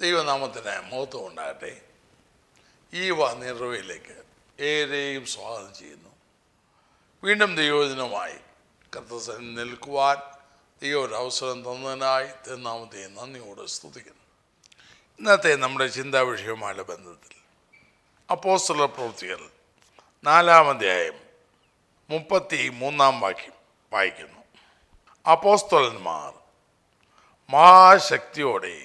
ദൈവനാമത്തിന് മഹത്വം ഉണ്ടാകട്ടെ. ഈ നിറവിലേക്ക് ഏവരെയും സ്വാഗതം ചെയ്യുന്നു. വീണ്ടും ദൈവവചനമായി കർത്തൃസന്നിധിയിൽ നിൽക്കുവാൻ ദൈവം ഒരു അവസരം തന്നതിനായി തിരുനാമത്തെ നന്ദിയോടെ സ്തുതിക്കുന്നു. ഇന്നത്തെ നമ്മുടെ ചിന്താ വിഷയവുമായുള്ള ബന്ധത്തിൽ അപ്പോസ്തല പ്രവൃത്തികൾ 4-ാം അധ്യായം 33-ാം വാക്യം വായിക്കുന്നു. അപ്പോസ്തലന്മാർ മഹാശക്തിയോടെ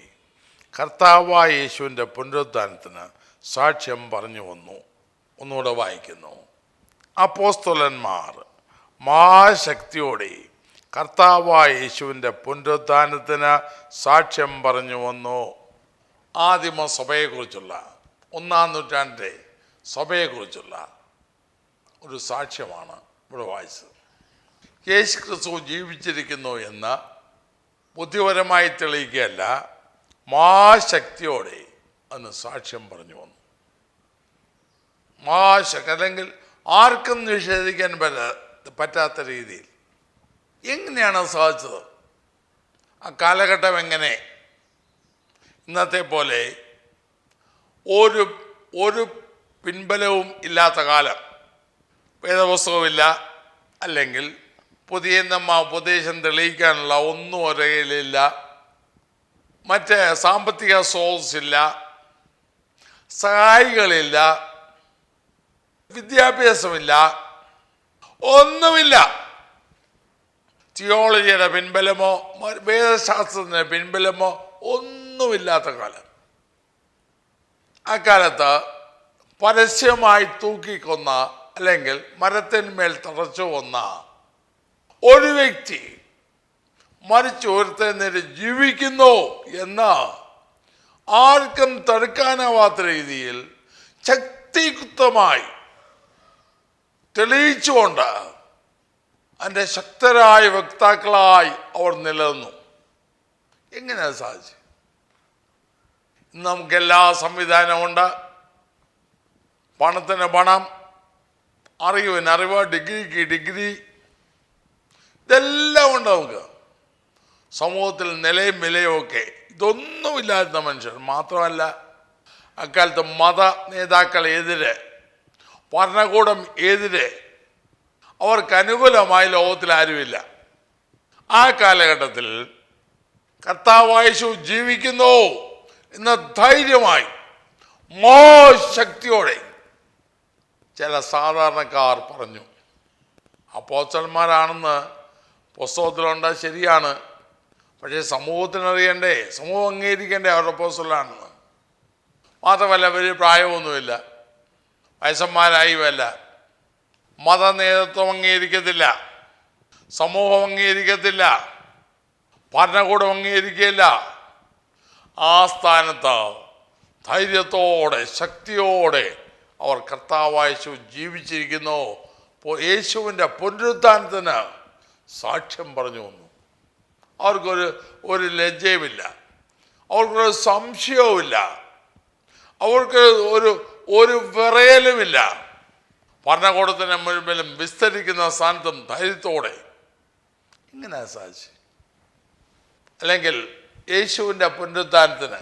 കർത്താവായ യേശുവിൻ്റെ പുനരുത്ഥാനത്തിന് സാക്ഷ്യം പറഞ്ഞു വന്നു. ഒന്നുകൂടെ വായിക്കുന്നു. അപ്പോസ്തലന്മാർ മഹാശക്തിയോടെ കർത്താവായ യേശുവിൻ്റെ പുനരുത്ഥാനത്തിന് സാക്ഷ്യം പറഞ്ഞു വന്നു. ആദിമ സഭയെക്കുറിച്ചുള്ള 1-ാം നൂറ്റാണ്ടിലെ സഭയെക്കുറിച്ചുള്ള ഒരു സാക്ഷ്യമാണ് ഇവിടെ വായിച്ചത്. യേശു ക്രിസ്തു ജീവിച്ചിരിക്കുന്നു എന്ന് ബുദ്ധിപരമായി തെളിയിക്കുകയല്ല, മഹാശക്തിയോടെ അന്ന് സാക്ഷ്യം പറഞ്ഞു വന്നു. മഹാശക്തി അല്ലെങ്കിൽ ആർക്കും നിഷേധിക്കാൻ പറ്റാത്ത രീതിയിൽ എങ്ങനെയാണ് സാധിച്ചത്? ആ കാലഘട്ടം എങ്ങനെ? ഇന്നത്തെ പോലെ ഒരു പിൻബലവും ഇല്ലാത്ത കാലം. വേദപുസ്തകമില്ല, അല്ലെങ്കിൽ പുതിയ ഉപദേശം തെളിയിക്കാനുള്ള ഒന്നും ഒരേലില്ല, മറ്റ് സാമ്പത്തിക സോഴ്സില്ല, സഹായികളില്ല, വിദ്യാഭ്യാസമില്ല, ഒന്നുമില്ല. തിയോളജിയുടെ പിൻബലമോ വേദശാസ്ത്രത്തിൻ്റെ പിൻബലമോ ഒന്നുമില്ലാത്ത കാലം. അക്കാലത്ത് പരസ്യമായി തൂക്കിക്കൊന്ന അല്ലെങ്കിൽ മരത്തിന്മേൽ തറച്ചു കൊന്ന ഒരു വ്യക്തി മരിച്ചോർത്തേന്നേരം ജീവിക്കുന്നു എന്ന് ആർക്കും തടുക്കാനാവാത്ത രീതിയിൽ ശക്തിയുക്തമായി തെളിയിച്ചുകൊണ്ട് അതിൻ്റെ ശക്തരായ വക്താക്കളായി അവർ നിലനിന്നു. എങ്ങനെയാണ് സാധിച്ചത്? ഇന്ന് നമുക്കെല്ലാ സംവിധാനമുണ്ട്. പണത്തിന് പണം, അറിവിന് അറിവ്, ഡിഗ്രിക്ക് ഡിഗ്രി, ഇതെല്ലാം ഉണ്ട് നമുക്ക്. സമൂഹത്തിൽ നിലയും വിലയും ഒക്കെ. ഇതൊന്നുമില്ലാത്ത മനുഷ്യർ മാത്രമല്ല, അക്കാലത്ത് മത നേതാക്കൾ എതിരെ, ഭരണകൂടം എതിരെ, അവർക്ക് അനുകൂലമായി ലോകത്തിൽ ആരുമില്ല. ആ കാലഘട്ടത്തിൽ കർത്താവായ യേശു ജീവിക്കുന്നു എന്ന ധൈര്യമായി ശക്തിയോടെ ചില സാധാരണക്കാർ പറഞ്ഞു. അപ്പോസ്തലന്മാരാണെന്ന് പുസ്തകത്തിലുണ്ട്, ശരിയാണ്. പക്ഷേ സമൂഹത്തിനറിയണ്ടേ, സമൂഹം അംഗീകരിക്കണ്ടേ അവരുടെ അപ്പോസ്തലനാണെന്ന്. മാത്രമല്ല, വലിയ പ്രായമൊന്നുമില്ല, വയസ്സന്മാരായുമല്ല. മത നേതൃത്വം അംഗീകരിക്കത്തില്ല, സമൂഹം അംഗീകരിക്കത്തില്ല, ഭരണകൂടം അംഗീകരിക്കില്ല. ആ സ്ഥാനത്ത് ധൈര്യത്തോടെ ശക്തിയോടെ അവർ കർത്താവായ യേശു ജീവിച്ചിരിക്കുന്നു, യേശുവിൻ്റെ പുനരുത്ഥാനത്തിന് സാക്ഷ്യം പറഞ്ഞു വന്നു. അവർക്കൊരു ലജ്ജയുമില്ല, അവർക്കൊരു സംശയവുമില്ല, അവർക്ക് ഒരു വിറയലുമില്ല. ഭരണകൂടത്തിന് മുൻപിലും വിസ്തരിക്കുന്ന സ്ഥാനത്തും ധൈര്യത്തോടെ. ഇങ്ങനെ സാധിച്ചു. അല്ലെങ്കിൽ യേശുവിൻ്റെ പുനരുത്ഥാനത്തിന്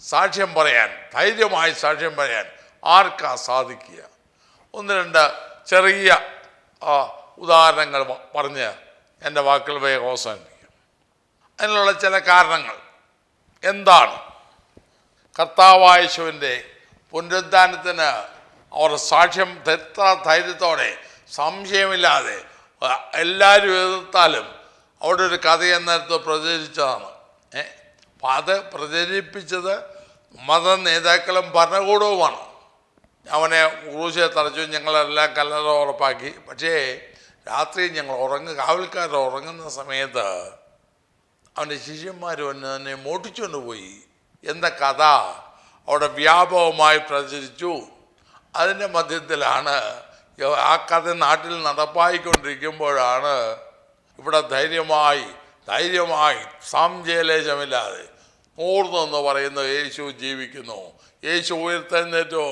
സാക്ഷ്യം പറയാൻ, ധൈര്യമായി സാക്ഷ്യം പറയാൻ ആർക്കാ സാധിക്കുക? 1-2 ചെറിയ ഉദാഹരണങ്ങൾ പറഞ്ഞ് എൻ്റെ വാക്കുകൾ വേഗം അവസാനിപ്പിക്കും. അതിനുള്ള ചില കാരണങ്ങൾ എന്താണ്? കർത്താവായ യേശുവിൻ്റെ പുനരുത്ഥാനത്തിന് അവർ സാക്ഷ്യം ധൈര്യത്തോടെ, സംശയമില്ലാതെ, എല്ലാവരും എതിർത്താലും അവിടെ ഒരു കഥ എന്നേരത്ത് പ്രചരിച്ചതാണ്. അത് പ്രചരിപ്പിച്ചത് മത നേതാക്കളും ഭരണകൂടവുമാണ്. അവനെ ക്രൂശിൽ തറച്ചു, ഞങ്ങളെല്ലാം കല്ലറ ഉറപ്പാക്കി. പക്ഷേ രാത്രി ഞങ്ങൾ കാവൽക്കാർ ഉറങ്ങുന്ന സമയത്ത് അവൻ്റെ ശിഷ്യന്മാർ തന്നെ മോട്ടിച്ചുകൊണ്ട് പോയി എന്ന കഥ അവിടെ വ്യാപകമായി പ്രചരിച്ചു. അതിൻ്റെ മധ്യത്തിലാണ്, ആ കഥ നാട്ടിൽ നടപ്പായിക്കൊണ്ടിരിക്കുമ്പോഴാണ് ഇവിടെ ധൈര്യമായി സംശയലേശമില്ലാതെ ഓർന്നെന്ന് പറയുന്ന യേശു ജീവിക്കുന്നു, യേശു ഉയർത്തെഴുന്നേറ്റോ.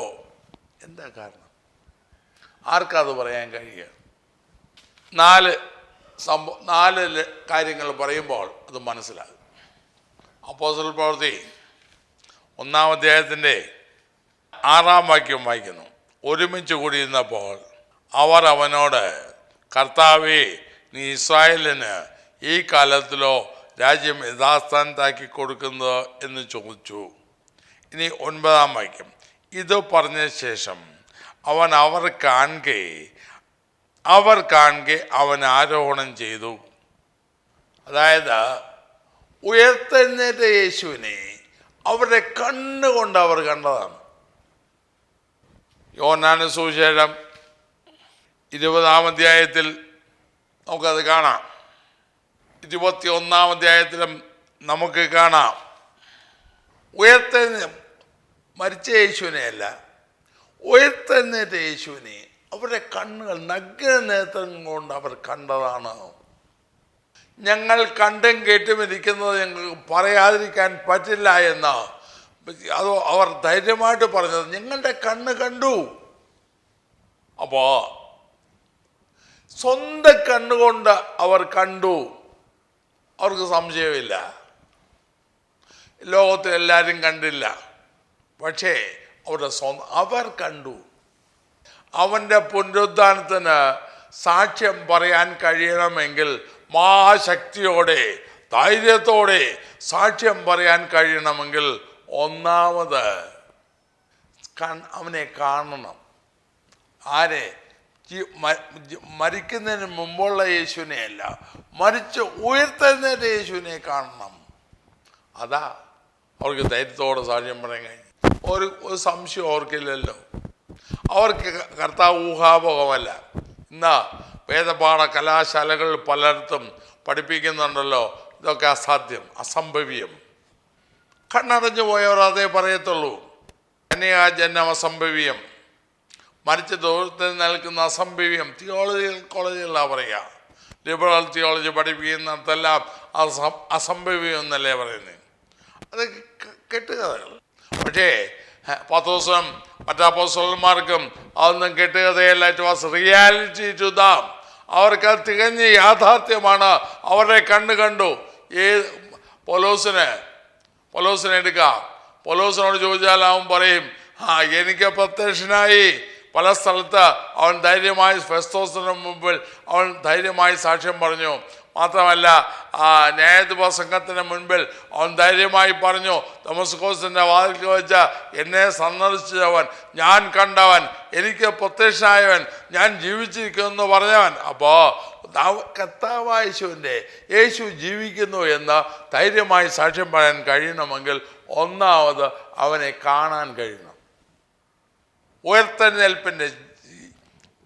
എന്താ കാരണം? ആർക്കത് പറയാൻ കഴിയുക? 4 കാര്യങ്ങൾ പറയുമ്പോൾ അത് മനസ്സിലാകും. അപ്പോസ്തല പ്രവൃത്തി 1-ാം അധ്യായത്തിൻ്റെ 6-ാം വാക്യം വായിക്കുന്നു. ഒരുമിച്ച് കൂടിയിരുന്നപ്പോൾ അവർ അവനോട്, കർത്താവേ, നീ ഇസ്രായേലിന് ഈ കാലത്തിലോ രാജ്യം യഥാസ്ഥാനത്താക്കി കൊടുക്കുന്നത് എന്ന് ചോദിച്ചു. ഇനി 9-ാം വാക്യം. ഇത് പറഞ്ഞ ശേഷം അവൻ അവർ കാണെ അവൻ ആരോഹണം ചെയ്തു. അതായത് ഉയർത്തെഴുന്നേറ്റ യേശുവിനെ അവരുടെ കണ്ണുകൊണ്ട് അവർ കണ്ടതാണ്. യോഹന്നാന്റെ സുവിശേഷം 20-ാം അധ്യായത്തിൽ നമുക്കത് കാണാം. 21-ാം അധ്യായത്തിലും നമുക്ക് കാണാം. മരിച്ച യേശുവിനെയല്ല, ഉയർത്തെഴുന്നേറ്റ യേശുവിനെ അവരുടെ കണ്ണുകൾ നഗ്ന നേത്രം കൊണ്ട് അവർ കണ്ടതാണ്. ഞങ്ങൾ കണ്ടും കേട്ടും ഇരിക്കുന്നത് ഞങ്ങൾക്ക് പറയാതിരിക്കാൻ പറ്റില്ല എന്ന് അത് അവർ ധൈര്യമായിട്ട് പറഞ്ഞത്. ഞങ്ങളുടെ കണ്ണ് കണ്ടു. അപ്പോ സ്വന്തം കണ്ണുകൊണ്ട് അവർ കണ്ടു. അവർക്ക് സംശയമില്ല. ലോകത്തിൽ എല്ലാവരും കണ്ടില്ല, പക്ഷേ അവർ കണ്ടു. അവൻ്റെ പുനരുദ്ധാനത്തിന് സാക്ഷ്യം പറയാൻ കഴിയണമെങ്കിൽ മഹാശക്തിയോടെ ധൈര്യത്തോടെ സാക്ഷ്യം പറയാൻ കഴിയണമെങ്കിൽ ഒന്നാമത് അവനെ കാണണം. ആരെ? മരിക്കുന്നതിന് മുമ്പുള്ള യേശുവിനെയല്ല, മരിച്ച് ഉയർത്തെഴുന്നേറ്റ യേശുവിനെ കാണണം. അതാ അവർക്ക് ധൈര്യത്തോടെ സാക്ഷ്യം പറയാൻ കഴിഞ്ഞു. ഒരു സംശയം അവർക്കില്ലല്ലോ. അവർക്ക് കർത്താവ് ഊഹാഭോഗമല്ല. ഇന്ന് വേദപാഠ കലാശാലകൾ പലയിടത്തും പഠിപ്പിക്കുന്നുണ്ടല്ലോ, ഇതൊക്കെ അസാധ്യം, അസംഭവ്യം. കണ്ണടഞ്ഞു പോയവർ അതേ പറയത്തുള്ളൂ. കന്യാജന്മം അസംഭവ്യം, മരിച്ച ദൂരത്തിൽ നിൽക്കുന്ന അസംഭവ്യം. തിയോളജിക്കൽ കോളേജുകളാണ് പറയുക. ലിബറൽ തിയോളജി പഠിപ്പിക്കുന്നിടത്തെല്ലാം അസംഭവ്യം എന്നല്ലേ പറയുന്നത്. അത് കെട്ടുകഥകൾ. പക്ഷേ പത്രോസും മറ്റപ്പോസ്തലന്മാർക്കും അതൊന്നും കെട്ടുകഥയല്ല. It was reality to them. അവർക്ക് തികഞ്ഞ യാഥാർത്ഥ്യമാണ്. അവരുടെ കണ്ണ് കണ്ടു. പൗലോസിനെ എടുക്കാം. പൗലോസിനോട് ചോദിച്ചാൽ അവൻ പറയും, എനിക്ക് പ്രത്യക്ഷനായി പല സ്ഥലത്ത്. അവൻ ധൈര്യമായി ഫെസ്തോസിന് മുമ്പിൽ അവൻ ധൈര്യമായി സാക്ഷ്യം പറഞ്ഞു. മാത്രമല്ല ന്യായാധിപ സംഘത്തിന് മുൻപിൽ അവൻ ധൈര്യമായി പറഞ്ഞു, ദമസ്കോസിൻ്റെ വാതിൽക്ക് വെച്ച് എന്നെ സന്ദർശിച്ചവൻ, ഞാൻ കണ്ടവൻ, എനിക്ക് പ്രത്യക്ഷനായവൻ, ഞാൻ ജീവിച്ചിരിക്കുമെന്ന് പറഞ്ഞവൻ. അപ്പോൾ കർത്താവായ യേശു ജീവിക്കുന്നു എന്ന് ധൈര്യമായി സാക്ഷ്യം പറയാൻ കഴിയണമെങ്കിൽ ഒന്നാമത് അവനെ കാണാൻ കഴിയണം. ഉയർത്തെഴുന്നേൽപ്പിൻ്റെ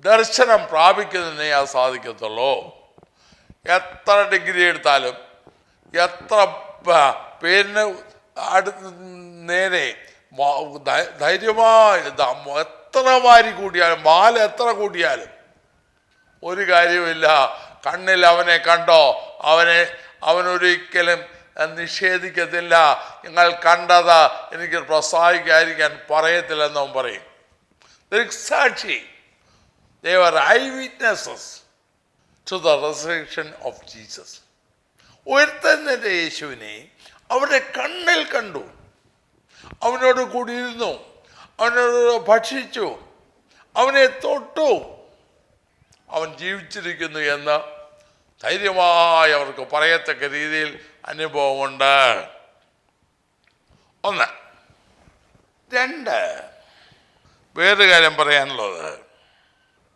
ദർശനം പ്രാപിക്കുന്നതിനെ അത് സാധിക്കത്തുള്ളൂ. എത്ര ഡിഗ്രി എടുത്താലും, എത്ര പേരിന് നേരെ ധൈര്യമായി എത്ര വാരി കൂട്ടിയാലും, മാല എത്ര കൂട്ടിയാലും ഒരു കാര്യമില്ല. കണ്ണിൽ അവനെ കണ്ടോ, അവനൊരിക്കലും നിഷേധിക്കത്തില്ല. നിങ്ങൾ കണ്ടത് എനിക്ക് പ്രസ്താവിക്കാതിരിക്കാൻ പറയത്തില്ലെന്നവൻ പറയും. ദൃക്സാക്ഷി. They were eyewitnesses to the resurrection of Jesus. ഉയർത്തെഴുന്നേറ്റ യേശുവിനെ അവരുടെ കണ്ണിൽ കണ്ടു. അവനോട് കൂടിയിരുന്നു, അവനോട് ഭക്ഷിച്ചു, അവനെ തൊട്ടു. അവൻ ജീവിച്ചിരിക്കുന്നു എന്ന് ധൈര്യമായി അവർക്ക് പറയത്തക്ക രീതിയിൽ അനുഭവമുണ്ട്. 1. 2, വേറൊരു കാര്യം പറയാനുള്ളത്,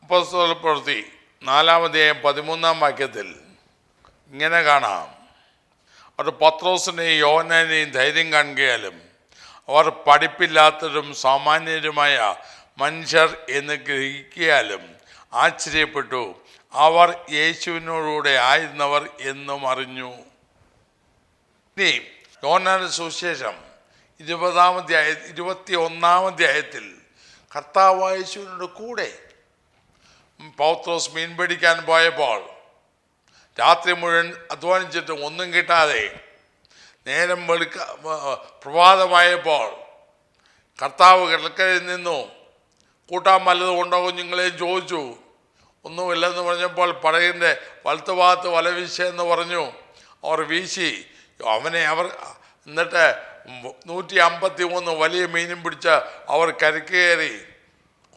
അപ്പോസ്തലപ്രവൃത്തി 4-ാം അധ്യായം 13-ാം വാക്യത്തിൽ ഇങ്ങനെ കാണാം. അവർ പത്രോസിനെയും യോഹന്നാനെയും ധൈര്യം കാണുകയാലും അവർ പഠിപ്പില്ലാത്തവരും സാമാന്യരുമായ മനുഷ്യർ എന്ന് ഗ്രഹിക്കാലും ആശ്ചര്യപ്പെട്ടു. അവർ യേശുവിനോടുകൂടെ ആയിരുന്നവർ എന്നും അറിഞ്ഞു. ഇനി യോഹന്നാന്റെ സുവിശേഷം 21-ാം അധ്യായത്തിൽ കർത്താവായ യേശുവിനോട് കൂടെ പൗത്രോസ് മീൻ പിടിക്കാൻ പോയപ്പോൾ രാത്രി മുഴുവൻ അധ്വാനിച്ചിട്ടും ഒന്നും കിട്ടാതെ നേരം പ്രഭാതമായപ്പോൾ കർത്താവ് കിടക്കയിൽ നിന്നു. കൂട്ടാൻ വല്ലതും ഉണ്ടോ കുഞ്ഞുങ്ങളെയും ചോദിച്ചു. ഒന്നുമില്ലെന്ന് പറഞ്ഞപ്പോൾ പടകിൻ്റെ വലത്തുഭാഗത്ത് വല വീശെന്ന് പറഞ്ഞു. അവർ വീശി. എന്നിട്ട് 153 വലിയ മീനും പിടിച്ച് അവർ കരക്കേറി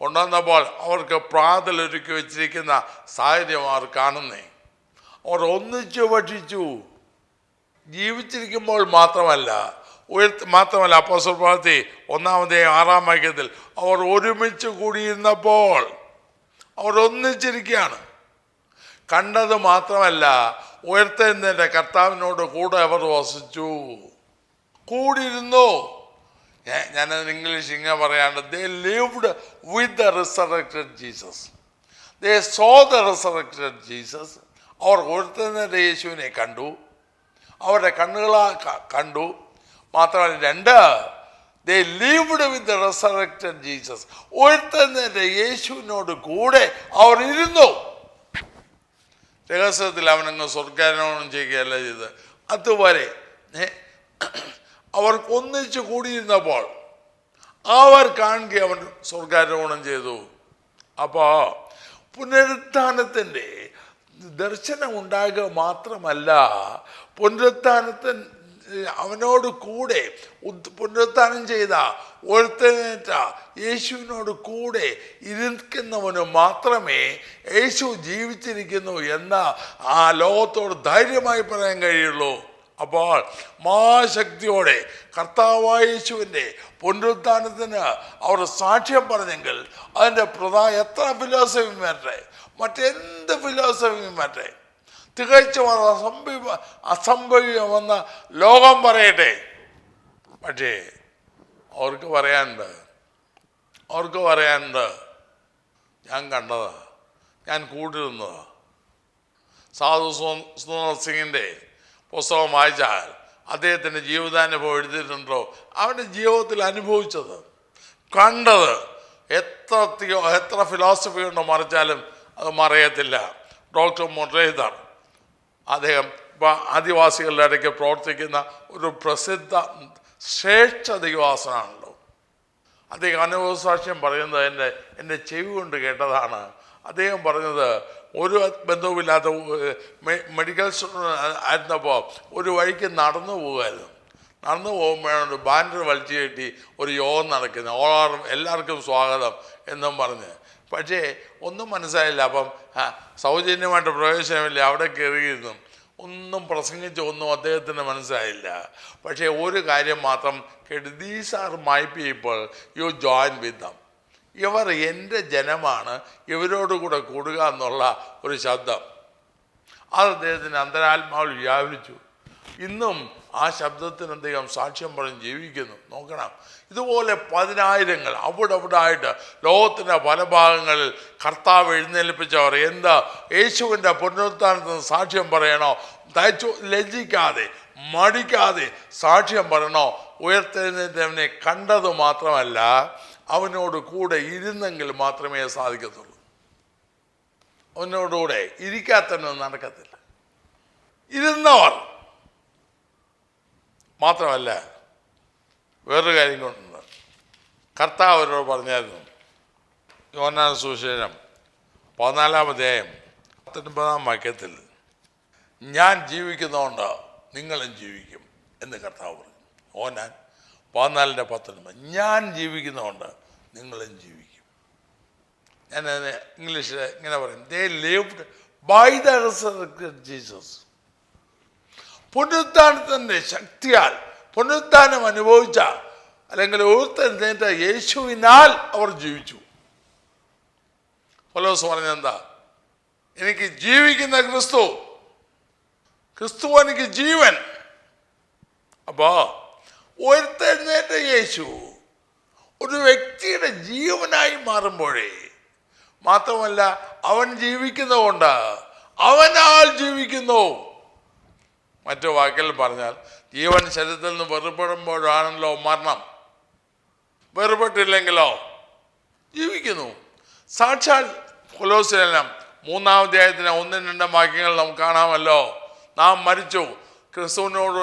കൊണ്ടുവന്നപ്പോൾ അവർക്ക് പ്രാതലൊരുക്കി വെച്ചിരിക്കുന്ന സാഹചര്യം അവർ കാണുന്നേ. അവർ ഒന്നിച്ചു ഭക്ഷിച്ചു. ജീവിച്ചിരിക്കുമ്പോൾ മാത്രമല്ല അപ്പോസ്തല പ്രവൃത്തി 1-6 വാക്യത്തിൽ അവർ ഒരുമിച്ച് കൂടിയിരുന്നപ്പോൾ അവർ ഒന്നിച്ചിരിക്കുകയാണ്. കണ്ടത് മാത്രമല്ല, ഉയർത്തെഴുന്നേറ്റ കർത്താവിനോട് കൂടെ അവർ വസിച്ചു, കൂടിയിരുന്നു. ഞാനത് ഇംഗ്ലീഷ് ഇങ്ങനെ പറയാണ്ട്, they lived with the resurrected Jesus. They saw the resurrected Jesus. അവർ ഉയർത്തെഴുന്നേറ്റ യേശുവിനെ കണ്ടു, അവരുടെ കണ്ണുകളാ കണ്ടു. മാത്രമല്ല, 2, they lived with the resurrected Jesus. ഉയർത്തെഴുന്നേറ്റ യേശുവിനോട് കൂടെ അവർ ഇരുന്നു. രഹസ്യത്തിൽ അവനങ്ങ് സ്വർഗാരോഹണം ചെയ്യുകയല്ല ചെയ്ത്. അതുവരെ അവർ ഒന്നിച്ചു കൂടിയിരുന്നപ്പോൾ അവർ കാണുക അവൻ സ്വർഗാരോഹണം ചെയ്തു. അപ്പോൾ പുനരുത്ഥാനത്തിൻ്റെ ദർശനം ഉണ്ടാകുക മാത്രമല്ല, പുനരുത്ഥാനത്തിന് അവനോട് കൂടെ പുനരുത്ഥാനം ചെയ്ത ഉയർത്തെഴുന്നേറ്റ യേശുവിനോട് കൂടെ ഇരിക്കുന്നവന് മാത്രമേ യേശു ജീവിച്ചിരിക്കുന്നു എന്ന ആ ലോകത്തോട് ധൈര്യമായി പറയാൻ കഴിയുള്ളൂ. അപ്പോൾ മഹാശക്തിയോടെ കർത്താവായ യേശുവിൻ്റെ പുനരുത്ഥാനത്തിന് അവർ സാക്ഷ്യം പറഞ്ഞെങ്കിൽ അതിൻ്റെ എത്ര ഫിലോസഫി മാറ്റേ, മറ്റെന്ത് ഫിലോസഫിയും മാറ്റേ, തികച്ചും അസംഭവ്യമെന്ന് ലോകം പറയട്ടെ. പക്ഷേ അവർക്ക് പറയാനുണ്ട്, ഞാൻ കണ്ടതാ, ഞാൻ കൂട്ടിരുന്നതാ. സാധു സുന്ദർ സിംഗിൻ്റെ പുസ്തകം വായിച്ചാൽ അദ്ദേഹത്തിൻ്റെ ജീവിതാനുഭവം എഴുതിയിട്ടുണ്ടോ, അവൻ്റെ ജീവിതത്തിൽ അനുഭവിച്ചത്, കണ്ടത്. എത്ര ഫിലോസഫി കൊണ്ട് മറിച്ചാലും അത് മറയത്തില്ല. ഡോക്ടർ മൊറേദർ, അദ്ദേഹം ആദിവാസികളുടെ ഇടയ്ക്ക് പ്രവർത്തിക്കുന്ന ഒരു പ്രസിദ്ധ ശ്രേഷ്ഠ ദൈവദാസനാണല്ലോ. അദ്ദേഹം അനുഭവസാക്ഷ്യം പറയുന്നത് എൻ്റെ ചെവി കൊണ്ട് കേട്ടതാണ്. അദ്ദേഹം പറഞ്ഞത്, ഒരു ബന്ധവുമില്ലാത്ത മെഡിക്കൽ സ്റ്റുഡൻ്റ് ആയിരുന്നപ്പോൾ ഒരു വഴിക്ക് നടന്നു പോകുമ്പോഴാണ് ബാനർ വലിച്ചു കെട്ടി ഒരു യോഗം നടക്കുന്നത്, എല്ലാവർക്കും സ്വാഗതം എന്നും പറഞ്ഞ്. പക്ഷേ ഒന്നും മനസ്സിലായില്ല. അപ്പം സൗജന്യമായിട്ട് പ്രവേശനമില്ല, അവിടെ കയറിയിരുന്നു. ഒന്നും പ്രസംഗിച്ചൊന്നും അദ്ദേഹത്തിന് മനസ്സിലായില്ല. പക്ഷേ ഒരു കാര്യം മാത്രം കേട്ട്, these are my people, you join with dum. ഇവർ എൻ്റെ ജനമാണ്, ഇവരോട് കൂടെ കൂടുക എന്നുള്ള ഒരു ശബ്ദം അത് അദ്ദേഹത്തിന് അന്തരാത്മാവിൽ വ്യാപരിച്ചു. ഇന്നും ആ ശബ്ദത്തിന് അദ്ദേഹം സാക്ഷ്യം പറഞ്ഞ് ജീവിക്കുന്നു. നോക്കണം, ഇതുപോലെ 10,000 അവിടെ ആയിട്ട് ലോകത്തിൻ്റെ പല ഭാഗങ്ങളിൽ കർത്താവ് എഴുന്നേൽപ്പിച്ചവർ യേശുവിൻ്റെ പുനരുത്ഥാനത്തിന് സാക്ഷ്യം പറയണോ, ലജ്ജിക്കാതെ മടിക്കാതെ സാക്ഷ്യം പറയണോ. ഉയർത്തെഴുന്നേറ്റവനെ കണ്ടത് മാത്രമല്ല, അവനോട് കൂടെ ഇരുന്നെങ്കിൽ മാത്രമേ സാധിക്കത്തുള്ളൂ. അവനോടുകൂടെ ഇരിക്കാത്തവനൊന്നും നടക്കത്തില്ല. ഇരുന്നവർ മാത്രമല്ല, വേറൊരു കാര്യം കൊണ്ടുണ്ട്. കർത്താവ് അവരോട് പറഞ്ഞായിരുന്നു, യോഹന്നാൻ സുവിശേഷം 14-ാം അധ്യായം 19-ാം വാക്യത്തിൽ, ഞാൻ ജീവിക്കുന്നതുകൊണ്ട് നിങ്ങളും ജീവിക്കും എന്ന് കർത്താവ് പറഞ്ഞു. യോഹന്നാൻ 14:19, ഞാൻ ജീവിക്കുന്നതുകൊണ്ട് നിങ്ങളും ജീവിക്കും. ഞാൻ ഇംഗ്ലീഷിൽ ഇങ്ങനെ പറയും, they lived by the resurrected Jesus. പുനരുത്ഥാനത്തിൻ്റെ ശക്തിയാൽ, പുനരുത്ഥാനം അനുഭവിച്ച അല്ലെങ്കിൽ ഉയർത്തെഴുന്നേറ്റ യേശുവിനാൽ അവർ ജീവിച്ചു. പൗലോസ് പറഞ്ഞെന്താ, എനിക്ക് ജീവിക്കുന്ന ക്രിസ്തു എനിക്ക് ജീവൻ. അപ്പോ ഉയർത്തെഴുന്നേറ്റ യേശു ഒരു വ്യക്തിയുടെ ജീവനായി മാറുമ്പോഴേ മാത്രമല്ല, അവൻ ജീവിക്കുന്നതുകൊണ്ട് അവനാൽ ജീവിക്കുന്നു. മറ്റു വാക്കിൽ പറഞ്ഞാൽ, ജീവൻ ശരീരത്തിൽ നിന്ന് വേർപെടുമ്പോഴാണല്ലോ മരണം, വേർപെട്ടില്ലെങ്കിലോ ജീവിക്കുന്നു. സാക്ഷാൽ കൊലോസ്യലെല്ലാം 3-ാം അധ്യായത്തിന് 1-2 വാക്യങ്ങൾ നമുക്ക് കാണാമല്ലോ. നാം മരിച്ചു, ക്രിസ്തുവിനോട്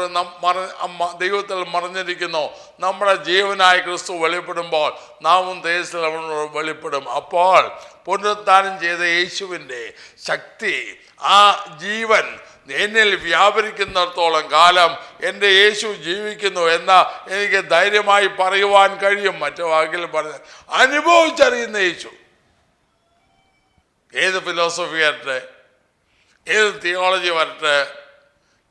ദൈവത്തിൽ മറിഞ്ഞിരിക്കുന്നു. നമ്മുടെ ജീവനായ ക്രിസ്തു വെളിപ്പെടുമ്പോൾ നാമും തേജസ്സിൽ അവനോട് വെളിപ്പെടും. അപ്പോൾ പുനരുത്ഥാനം ചെയ്ത യേശുവിൻ്റെ ശക്തി, ആ ജീവൻ എന്നിൽ വ്യാപരിക്കുന്നിടത്തോളം കാലം എൻ്റെ യേശു ജീവിക്കുന്നു എന്ന എനിക്ക് ധൈര്യമായി പറയുവാൻ കഴിയും. മറ്റു വാക്കിൽ പറഞ്ഞ അനുഭവിച്ചറിയുന്ന യേശു. ഏത് ഫിലോസഫി വരട്ടെ, ഏത് തിയോളജി വരട്ടെ,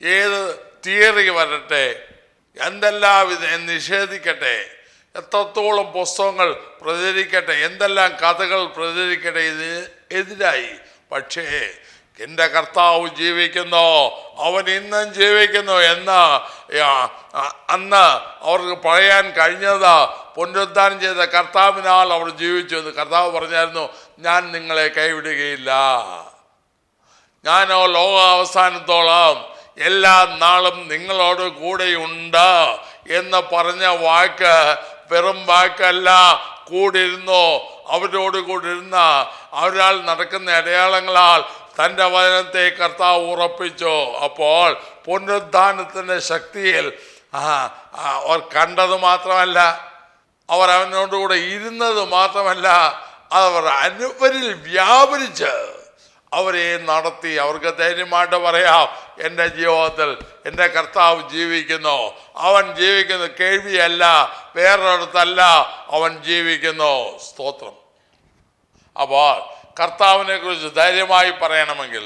ഏത് തിയറി വരട്ടെ, എന്തെല്ലാം ഇത് നിഷേധിക്കട്ടെ, എത്രത്തോളം പുസ്തകങ്ങൾ പ്രചരിക്കട്ടെ, എന്തെല്ലാം കഥകൾ പ്രചരിക്കട്ടെ, ഇത് എതിരായി. പക്ഷേ എൻ്റെ കർത്താവ് ജീവിക്കുന്നു, അവൻ ഇന്നും ജീവിക്കുന്നു എന്ന് അന്ന് അവർക്ക് പറയാൻ കഴിഞ്ഞത് പുനരുദ്ധാനം ചെയ്ത കർത്താവിനാൽ അവർ ജീവിച്ചു എന്ന്. കർത്താവ് പറഞ്ഞായിരുന്നു, ഞാൻ നിങ്ങളെ കൈവിടുകയില്ല, ഞാനോ ലോകാവസാനത്തോളം എല്ലാ നാളും നിങ്ങളോട് കൂടെയുണ്ട് എന്ന് പറഞ്ഞ വാക്ക് വെറും വാക്കല്ല. കൂടിരുന്നു, അവരോട് കൂടിരുന്ന അവരാൽ നടക്കുന്ന അടയാളങ്ങളാൽ തൻ്റെ വചനത്തെ കർത്താവ് ഉറപ്പിച്ചു. അപ്പോൾ പുനരുദ്ധാനത്തിൻ്റെ ശക്തിയിൽ അവർ കണ്ടത് മാത്രമല്ല, അവർ അവനോടുകൂടെ ഇരുന്നത് മാത്രമല്ല, അവർ അനുവരിൽ വ്യാപരിച്ച് അവരെ നടത്തി. അവർക്ക് ധൈര്യമായിട്ട് പറയാം, എൻ്റെ ജീവിതത്തിൽ എൻ്റെ കർത്താവ് ജീവിക്കുന്നു, അവൻ ജീവിക്കുന്നു. കേൾവിയല്ല, വേറൊരിടത്തല്ല, അവൻ ജീവിക്കുന്നു. സ്തോത്രം. അപ്പോൾ കർത്താവിനെ കുറിച്ച് ധൈര്യമായി പറയണമെങ്കിൽ,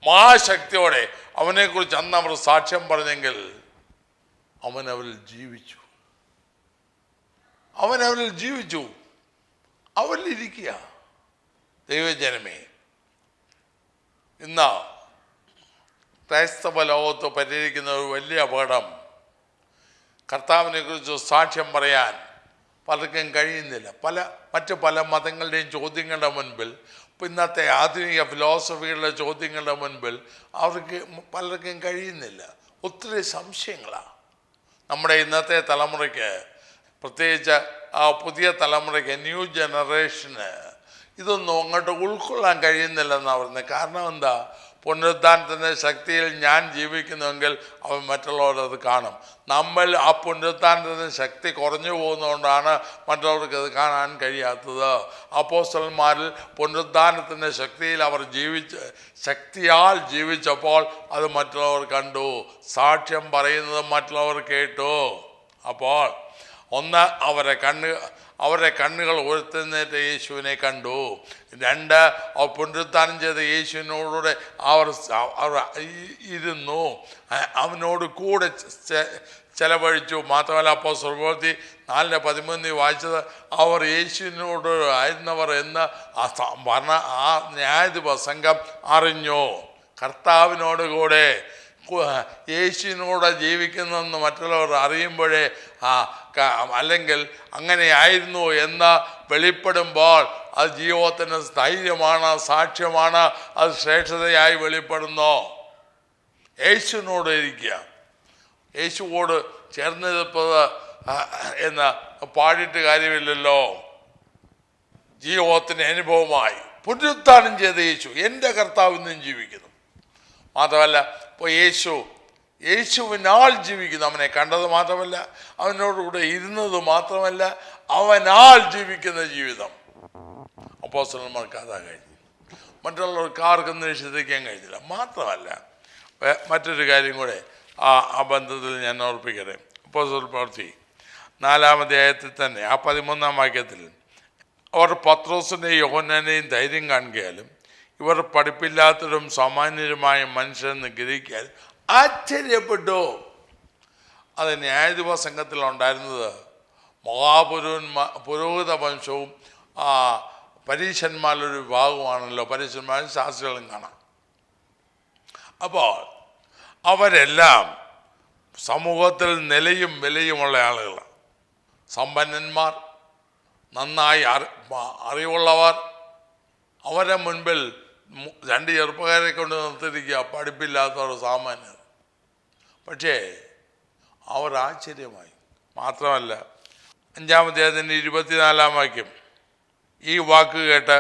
മഹാശക്തിയോടെ അവനെക്കുറിച്ച് അന്ന് അവർ സാക്ഷ്യം പറഞ്ഞെങ്കിൽ, അവൻ അവരിൽ ജീവിച്ചു, അവൻ അവരിൽ ജീവിച്ചു, അവരിലിരിക്കുക. ദൈവജനമേ, ഇന്ന് ക്രൈസ്തവ ലോകത്ത് പരിഹരിക്കുന്ന ഒരു വലിയ അപകടം, കർത്താവിനെ കുറിച്ച് സാക്ഷ്യം പറയാൻ പലർക്കും കഴിയുന്നില്ല. മറ്റു പല മതങ്ങളുടെയും ചോദ്യങ്ങളുടെ മുൻപിൽ, ഇന്നത്തെ ആധുനിക ഫിലോസഫികളുടെ ചോദ്യങ്ങളുടെ മുൻപിൽ അവർക്ക് പലർക്കും കഴിയുന്നില്ല. ഒത്തിരി സംശയങ്ങളാണ്. നമ്മുടെ ഇന്നത്തെ തലമുറയ്ക്ക്, പ്രത്യേകിച്ച് പുതിയ തലമുറയ്ക്ക്, ന്യൂ ജനറേഷന് ഇതൊന്നും അങ്ങോട്ട് ഉൾക്കൊള്ളാൻ കഴിയുന്നില്ലെന്നാണ് പറയുന്നത്. കാരണം എന്താ? പുനരുദ്ധാനത്തിൻ്റെ ശക്തിയിൽ ഞാൻ ജീവിക്കുന്നുവെങ്കിൽ അവൻ മറ്റുള്ളവരത് കാണും. നമ്മൾ ആ പുനരുദ്ധാനത്തിൻ്റെ ശക്തി കുറഞ്ഞു പോകുന്നതുകൊണ്ടാണ് മറ്റുള്ളവർക്ക് അത് കാണാൻ കഴിയാത്തത്. അപ്പോസ്തലന്മാരിൽ പുനരുദ്ധാനത്തിൻ്റെ ശക്തിയിൽ അവർ ശക്തിയാൽ ജീവിച്ചപ്പോൾ അത് മറ്റുള്ളവർ കണ്ടു, സാക്ഷ്യം പറയുന്നത് മറ്റുള്ളവർ കേട്ടു. അപ്പോൾ ഒന്ന്, അവരുടെ കണ്ണുകൾ ഉയർത്തുന്നേറ്റ യേശുവിനെ കണ്ടു. രണ്ട്, അവർ പുനരുദ്ധാനം ചെയ്ത യേശുവിനോടുകൂടെ അവർ ഇരുന്നു, അവനോട് കൂടെ ചെലവഴിച്ചു. മാത്രമല്ല, അപ്പോസ്തലർ പ്രവൃത്തി 4:13 വായിച്ചത്, അവർ യേശുവിനോട് ആയിരുന്നവർ എന്ന് ആ ന്യായാധിപ സംഘം അറിഞ്ഞു. കർത്താവിനോട് കൂടെ, യേശുവിനോട് ജീവിക്കുന്നെന്ന് മറ്റുള്ളവർ അറിയുമ്പോഴേ അല്ലെങ്കിൽ അങ്ങനെയായിരുന്നു എന്ന് വെളിപ്പെടുമ്പോൾ അത് ജീവിതത്തിന് സ്ഥൈര്യമാണ്, സാക്ഷ്യമാണ്, അത് ശ്രേഷ്ഠതയായി വെളിപ്പെടുന്നു. യേശുവിനോട് ഇരിക്കുക, യേശുവോട് ചേർന്നിരിപ്പത് എന്ന് പാടിയിട്ട് കാര്യമില്ലല്ലോ. ജീവിതത്തിൻ്റെ അനുഭവമായി പുനരുത്ഥാനം ചെയ്ത യേശു, എൻ്റെ കർത്താവ് ഇന്നും ജീവിക്കുന്നു. മാത്രമല്ല, ഇപ്പോൾ യേശുവിനാൽ ജീവിക്കുന്നു. അവനെ കണ്ടത് മാത്രമല്ല, അവനോടുകൂടെ ഇരുന്നത് മാത്രമല്ല, അവനാൽ ജീവിക്കുന്ന ജീവിതം. അപ്പോസ്തലന്മാർക്ക് അതാ കഴിഞ്ഞു, മറ്റുള്ളവർക്ക് ആർക്കും നിഷേധിക്കാൻ കഴിഞ്ഞില്ല. മാത്രമല്ല, മറ്റൊരു കാര്യം കൂടെ ആ ബന്ധത്തിൽ ഞാൻ ഓർപ്പിക്കട്ടെ. അപ്പോസ്തലർ പ്രവൃത്തി 4-ാം അധ്യായത്തിൽ തന്നെ 13-ാം വാക്യത്തിൽ, അവർ പത്രോസിൻ്റെയും യോഹന്നാനെയും ധൈര്യം കാണിക്കാലും ഇവർ പഠിപ്പില്ലാത്തവരും സാമാന്യരുമായ മനുഷ്യരെന്ന് ഗ്രഹിക്കാൻ ആശ്ചര്യപ്പെട്ടു. അത് ന്യായാധിപ സംഘത്തിലുണ്ടായിരുന്നത് പുരോഹിത വംശവും പരീശന്മാരുടെ വിഭാഗമാണല്ലോ. പരീശന്മാരും ശാസ്ത്രികളും കാണാം. അപ്പോൾ അവരെല്ലാം സമൂഹത്തിൽ നിലയും വിലയുമുള്ള ആളുകളാണ്. സമ്പന്നന്മാർ, നന്നായി അറിവുള്ളവർ. അവരുടെ മുൻപിൽ 2 ചെറുപ്പക്കാരെ കൊണ്ട് നിർത്തിയിരിക്കുക, പഠിപ്പില്ലാത്തവർ, സാമാന്യർ. പക്ഷേ അവർ ആശ്ചര്യമായി. മാത്രമല്ല, 5-ാം അധ്യായത്തിൻ്റെ 24-ാം വാക്യം, ഈ വാക്ക് കേട്ട്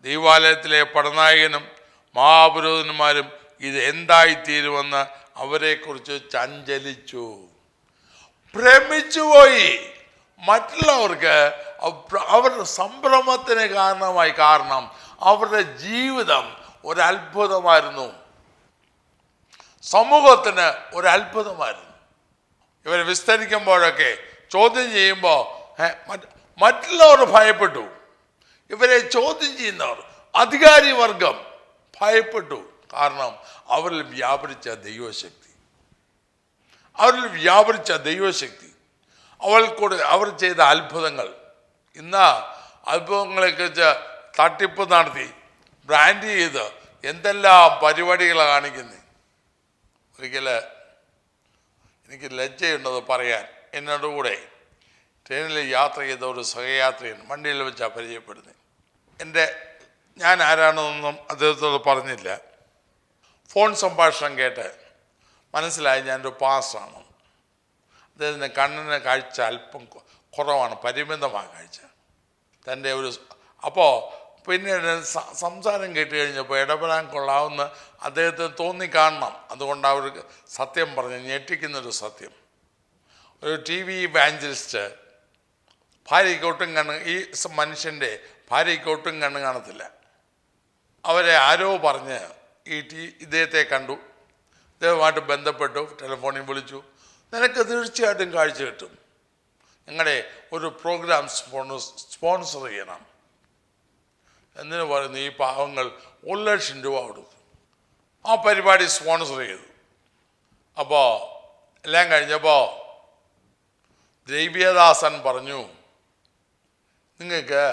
ദൈവാലയത്തിലെ പടനായകനും മഹാപുരോഹിതന്മാരും ഇത് എന്തായിത്തീരുമെന്ന് അവരെക്കുറിച്ച് ചഞ്ചലിച്ചു, ഭ്രമിച്ചുപോയി. മറ്റുള്ളവർക്ക് അവരുടെ സംഭ്രമത്തിന് കാരണമായി. കാരണം അവരുടെ ജീവിതം ഒരത്ഭുതമായിരുന്നു. സമൂഹത്തിന് ഒരു അത്ഭുതമായിരുന്നു. ഇവരെ വിസ്തരിക്കുമ്പോഴൊക്കെ ചോദ്യം ചെയ്യുമ്പോൾ മറ്റുള്ളവർ ഭയപ്പെട്ടു. ഇവരെ ചോദ്യം ചെയ്യുന്നവർ അധികാരി വർഗം ഭയപ്പെട്ടു. കാരണം അവരിൽ വ്യാപരിച്ച ദൈവശക്തി, അവർ ചെയ്ത അത്ഭുതങ്ങൾ. ഇന്ന് അത്ഭുതങ്ങളെക്കുറിച്ച് തട്ടിപ്പ് നടത്തി ബ്രാൻഡ് ചെയ്ത് എന്തെല്ലാം പരിപാടികളാണ് കാണിക്കുന്നത്. ഒരിക്കൽ എനിക്ക് ലജ്ജയുണ്ടത് പറയാൻ. എന്നോട് കൂടെ ട്രെയിനിൽ യാത്ര ചെയ്ത ഒരു സഹയാത്രികൻ വണ്ടിയിൽ വെച്ചാൽ പരിചയപ്പെടുന്നത്. ഞാൻ ആരാണെന്നൊന്നും അദ്ദേഹത്തോട് പറഞ്ഞില്ല. ഫോൺ സംഭാഷണം കേട്ട് മനസ്സിലായി ഞാനൊരു പാസ്റ്ററാണ്. അദ്ദേഹത്തിൻ്റെ കണ്ണിന് കാഴ്ച അല്പം കുറവാണ്, പരിമിതമായ കാഴ്ച. അപ്പോൾ പിന്നീട് സംസാരം കേട്ട് കഴിഞ്ഞപ്പോൾ ഇടപെടാൻ കൊള്ളാവുന്ന അദ്ദേഹത്തിന് തോന്നിക്കാണണം. അതുകൊണ്ട് അവർക്ക് സത്യം പറഞ്ഞ് ഞെട്ടിക്കുന്നൊരു സത്യം. ഒരു TV ഇവാഞ്ചലിസ്റ്റ് ഭാര്യയ്ക്കൊട്ടും ഈ മനുഷ്യൻ്റെ ഭാര്യയ്ക്കൊട്ടും കണ്ണ് കാണത്തില്ല. അവരെ ആരോ പറഞ്ഞ് ഇദ്ദേഹത്തെ കണ്ടു, ഇദ്ദേഹമായിട്ട് ബന്ധപ്പെട്ടു, ടെലിഫോണിൽ വിളിച്ചു. നിനക്ക് തീർച്ചയായിട്ടും കാഴ്ച കിട്ടും, നിങ്ങളുടെ ഒരു പ്രോഗ്രാം സ്പോൺസർ ചെയ്യണം. എന്തിനു പറയുന്നു? ഈ പാവങ്ങൾ 1 ലക്ഷം രൂപ കൊടുത്തു. ആ പരിപാടി സ്പോൺസർ ചെയ്തു. അപ്പോൾ എല്ലാം കഴിഞ്ഞപ്പോൾ ദ്രവ്യദാസൻ പറഞ്ഞു, നിങ്ങൾക്ക്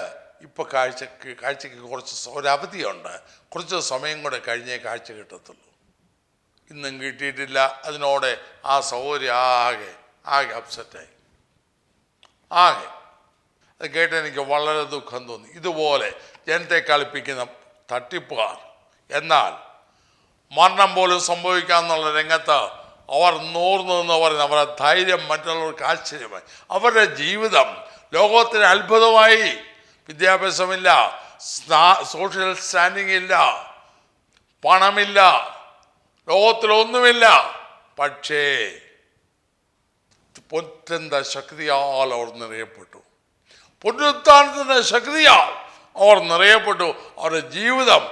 ഇപ്പോൾ കാഴ്ചയ്ക്ക് കുറച്ച് ഒരവധിയുണ്ട്, കുറച്ച് സമയം കൂടെ കഴിഞ്ഞേ കാഴ്ച കിട്ടത്തുള്ളൂ. ഇന്നും കിട്ടിയിട്ടില്ല. അതിനോട് ആ സൗകര്യം ആകെ അപ്സെറ്റായി. അത് കേട്ട് എനിക്ക് വളരെ ദുഃഖം തോന്നി. ഇതുപോലെ ജനത്തെ കളിപ്പിക്കുന്ന തട്ടിപ്പുകാർ, എന്നാൽ മരണം പോലും സംഭവിക്കാമെന്നുള്ള രംഗത്ത് അവർ നൂർന്നു എന്ന് പറയുന്ന അവരുടെ ധൈര്യം മറ്റുള്ളവർക്ക് ആശ്ചര്യമായി. അവരുടെ ജീവിതം ലോകത്തിന് അത്ഭുതമായി. വിദ്യാഭ്യാസമില്ല, സോഷ്യൽ സ്റ്റാൻഡിങ് ഇല്ല, പണമില്ല, ലോകത്തിലൊന്നുമില്ല. പക്ഷേ പൊറ്റന്ത ശക്തിയാൽ അവർ നിറയപ്പെട്ടു. പുനരുത്ഥാനത്തിൻ്റെ ശക്തിയാൽ അവർ നിറയപ്പെട്ടു. അവരുടെ ജീവിതം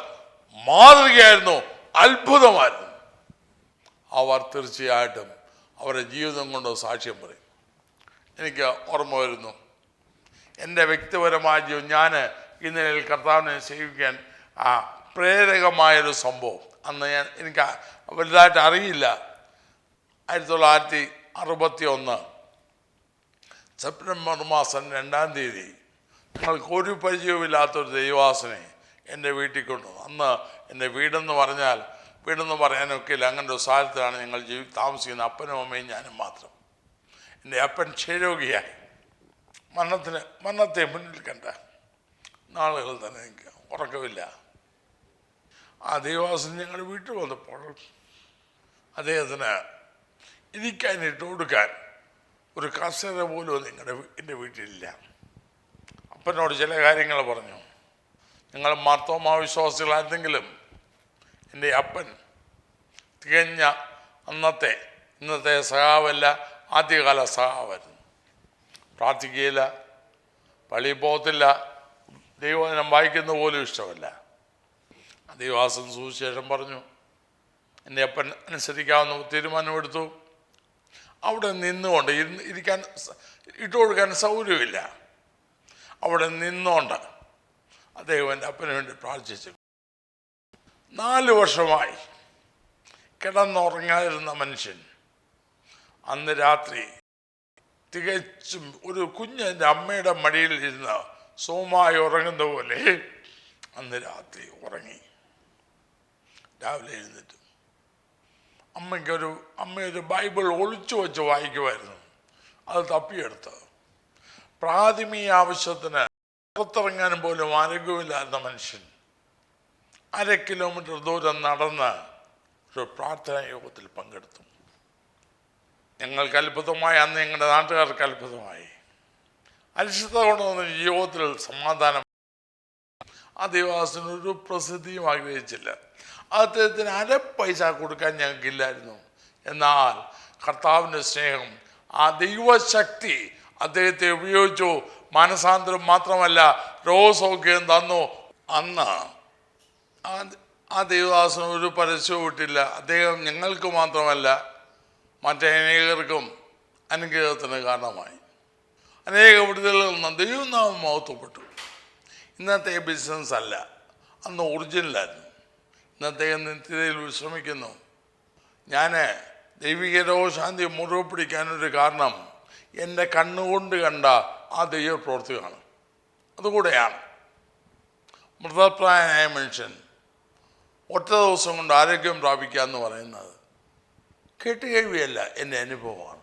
മാതൃകയായിരുന്നു, അത്ഭുതമായിരുന്നു. അവർ തീർച്ചയായിട്ടും അവരുടെ ജീവിതം കൊണ്ട് സാക്ഷ്യം പറയും. എനിക്ക് ഓർമ്മ വരുന്നു, എൻ്റെ വ്യക്തിപരമായ ജീവിതം, ഞാൻ ഈ നിലയിൽ കർത്താവിനെ സേവിക്കാൻ പ്രേരകമായൊരു സംഭവം. അന്ന് എനിക്ക് വലുതായിട്ട് അറിയില്ല. 1961 സെപ്റ്റംബർ മാസം 2-ാം തീയതി ഞങ്ങൾക്ക് ഒരു പരിചയവുമില്ലാത്തൊരു ദൈവദാസനെ എൻ്റെ വീട്ടിൽ കൊണ്ടുവന്നു. അന്ന് എൻ്റെ വീടെന്ന് പറയാനൊക്കെ ഇല്ല. അങ്ങനെ ഒരു സ്ഥലത്താണ് ഞങ്ങൾ താമസിക്കുന്നത്. അപ്പനും അമ്മയും ഞാനും മാത്രം. എൻ്റെ അപ്പൻ ക്ഷയരോഗിയായി മരണത്തെ മുന്നിൽ കണ്ട നാളുകൾ തന്നെ എനിക്ക് ഉറക്കമില്ല. ആ ദൈവദാസൻ ഞങ്ങൾ വീട്ടിൽ വന്നപ്പോൾ അദ്ദേഹത്തിന് ഇരിക്കാൻ ഇട്ട് കൊടുക്കാൻ ഒരു കസേര പോലും എൻ്റെ വീട്ടിലില്ല. അപ്പനോട് ചില കാര്യങ്ങൾ പറഞ്ഞു. നിങ്ങൾ മാർത്തോമാ വിശ്വാസികളായിരുന്നെങ്കിലും എൻ്റെ അപ്പൻ തികഞ്ഞ ഇന്നത്തെ സഹാവല്ല, ആദ്യകാല സഹാവായിരുന്നു. പ്രാർത്ഥിക്കുകയില്ല, പള്ളിയിൽ പോകത്തില്ല, ദൈവവചനം വായിക്കുന്ന പോലും ഇഷ്ടമല്ല. ദൈവദാസൻ സുവിശേഷം പറഞ്ഞു. എൻ്റെ അപ്പൻ അനുസരിക്കാവുന്ന തീരുമാനമെടുത്തു. അവിടെ നിന്നുകൊണ്ട് ഇരിക്കാൻ ഇട്ട് കൊടുക്കാൻ സൗകര്യമില്ല. അവിടെ നിന്നുകൊണ്ട് അദ്ദേഹം എൻ്റെ അപ്പന് വേണ്ടി പ്രാർത്ഥിച്ചു. 4 വർഷമായി കിടന്നുറങ്ങാതിരുന്ന മനുഷ്യൻ അന്ന് രാത്രി തികച്ചും ഒരു കുഞ്ഞിൻ്റെ അമ്മയുടെ മടിയിൽ ഇരുന്ന് സുഖമായി ഉറങ്ങുന്ന പോലെ അന്ന് രാത്രി ഉറങ്ങി. രാവിലെ എഴുന്നേറ്റ് അമ്മയൊരു ബൈബിൾ ഒളിച്ചു വെച്ച് വായിക്കുമായിരുന്നു. അത് തപ്പിയെടുത്ത് പ്രാഥമിക ആവശ്യത്തിന് പുറത്തിറങ്ങാനും പോലും ആരോഗ്യമില്ലാത്ത മനുഷ്യൻ 1/2 കിലോമീറ്റർ ദൂരം നടന്ന് ഒരു പ്രാർത്ഥനാ യോഗത്തിൽ പങ്കെടുത്തു. ഞങ്ങൾക്ക് അത്ഭുതമായി, അന്ന് ഞങ്ങളുടെ നാട്ടുകാർക്ക് അത്ഭുതമായി. അരിഷ്ടത കൊണ്ടൊന്നും യോഗത്തിൽ സമാധാനം. ആ ദൈവദാസന് ഒരു പ്രസിദ്ധിയും ആഗ്രഹിച്ചില്ല. അദ്ദേഹത്തിന് 1 പൈസ കൊടുക്കാൻ ഞങ്ങൾക്കില്ലായിരുന്നു. എന്നാൽ കർത്താവിൻ്റെ സ്നേഹം, ആ ദൈവശക്തി അദ്ദേഹത്തെ ഉപയോഗിച്ചു. മനസാന്തരം മാത്രമല്ല, രോഗസൗഖ്യം തന്നു. അന്ന് ആ ദൈവദാസന് ഒരു പരസ്യവും ഇട്ടില്ല. അദ്ദേഹം ഞങ്ങൾക്ക് മാത്രമല്ല മറ്റനേകർക്കും അനുഗ്രഹത്തിന് കാരണമായി. അനേക വിടുതലുകൾ നിന്ന് ദൈവനാമം മഹത്വപ്പെട്ടു. ഇന്നത്തെ ബിസിനസ് അല്ല, അന്ന് ഒറിജിനലായിരുന്നു. ഇന്നത്തെ നിത്യതയിൽ വിശ്രമിക്കുന്നു. ഞാൻ ദൈവിക രോഗശാന്തി മുറിവ് പിടിക്കാനൊരു കാരണം എൻ്റെ കണ്ണുകൊണ്ട് കണ്ട ആ ദൈവ പ്രവൃത്തിയാണ്. അതുകൂടെയാണ് മൃതപ്രായനായ മനുഷ്യൻ ഒറ്റ ദിവസം കൊണ്ട് ആരോഗ്യം പ്രാപിക്കുക എന്ന് പറയുന്നത് കേട്ടുകേഴ്വിയല്ല, എൻ്റെ അനുഭവമാണ്.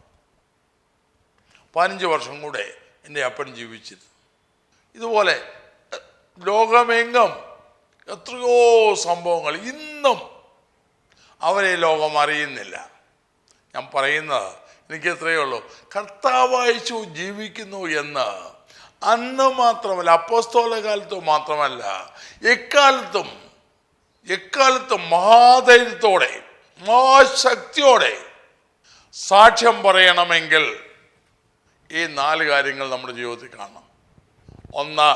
15 വർഷം കൂടെ എൻ്റെ അപ്പൻ ജീവിച്ചിരുന്നു. ഇതുപോലെ ലോകമെങ്ങും എത്രയോ സംഭവങ്ങൾ ഇന്നും അവരെ ലോകം അറിയുന്നില്ല. ഞാൻ പറയുന്നത് എനിക്ക് എത്രയേ ഉള്ളൂ, കർത്താവായിച്ചു ജീവിക്കുന്നു എന്ന് അന്ന് മാത്രമല്ല, അപ്പോസ്തല കാലത്ത് മാത്രമല്ല, എക്കാലത്തും മഹാധൈര്യത്തോടെ മഹാശക്തിയോടെ സാക്ഷ്യം പറയണമെങ്കിൽ ഈ 4 കാര്യങ്ങൾ നമ്മുടെ ജീവിതത്തിൽ കാണണം. ഒന്ന്,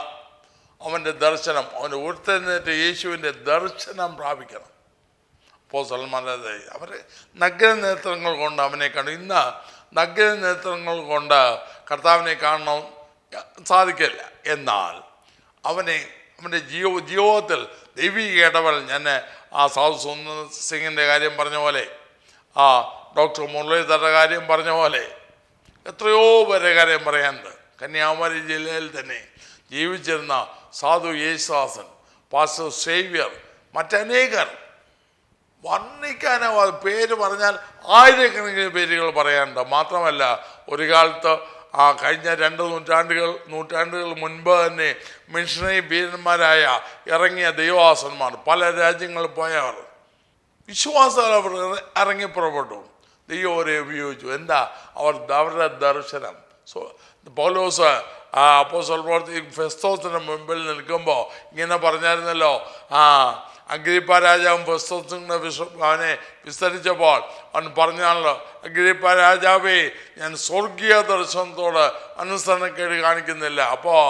അവൻ്റെ ദർശനം, അവൻ്റെ ഉയർത്തെഴുന്നേറ്റ് യേശുവിൻ്റെ ദർശനം പ്രാപിക്കണം. അപ്പോസ്തലന്മാരെ അവർ നഗ്ന നേത്രങ്ങൾ കൊണ്ട് അവനെ കണ്ടു. ഇന്ന് നഗ്ന നേത്രങ്ങൾ കൊണ്ട് കർത്താവിനെ കാണണം സാധിക്കില്ല. എന്നാൽ അവൻ്റെ ജീവിതത്തിൽ ദൈവിക ഇടപെടൽ, ഞാൻ ആ സാധു സുന്ദർ സിംഗിൻ്റെ കാര്യം പറഞ്ഞ പോലെ, ആ ഡോക്ടർ മുരളീധരൻ്റെ കാര്യം പറഞ്ഞ പോലെ എത്രയോ പേരെ കാര്യം പറയാനുണ്ട്. കന്യാകുമാരി ജില്ലയിൽ തന്നെ ജീവിച്ചിരുന്ന സാധു യേശുദാസൻ, പാസ്റ്റർ സേവ്യർ, മറ്റനേകർ വർണ്ണിക്കാനോ അത് പേര് പറഞ്ഞാൽ ആയിരക്കണക്കിന് പേരുകൾ പറയാനുണ്ട്. മാത്രമല്ല ഒരു കാലത്ത് കഴിഞ്ഞ 2 നൂറ്റാണ്ടുകൾ മുൻപ് തന്നെ മിഷണറി വീരന്മാരായ ഇറങ്ങിയ ദൈവദാസന്മാർ, പല രാജ്യങ്ങളിൽ പോയവർ, വിശ്വാസങ്ങൾ അവർ ഇറങ്ങി പുറപ്പെട്ടു. ദൈവം അവരെ ഉപയോഗിച്ചു. എന്താ? അവരുടെ ദർശനം. പൗലോസ് അപ്പോസ്തല പ്രവൃത്തി ഫെസ്തോസിന് മുമ്പിൽ നിൽക്കുമ്പോൾ ഇങ്ങനെ പറഞ്ഞായിരുന്നല്ലോ, അഗ്രിപ്പ രാജാവും ഫെസ്തോസിനെ അവനെ വിസ്തരിച്ചപ്പോൾ അവൻ പറഞ്ഞാണല്ലോ, അഗ്രിപ്പ രാജാവേ, ഞാൻ സ്വർഗീയ ദർശനത്തോട് അനുസരണക്കേട് കാണിക്കുന്നില്ല. അപ്പോൾ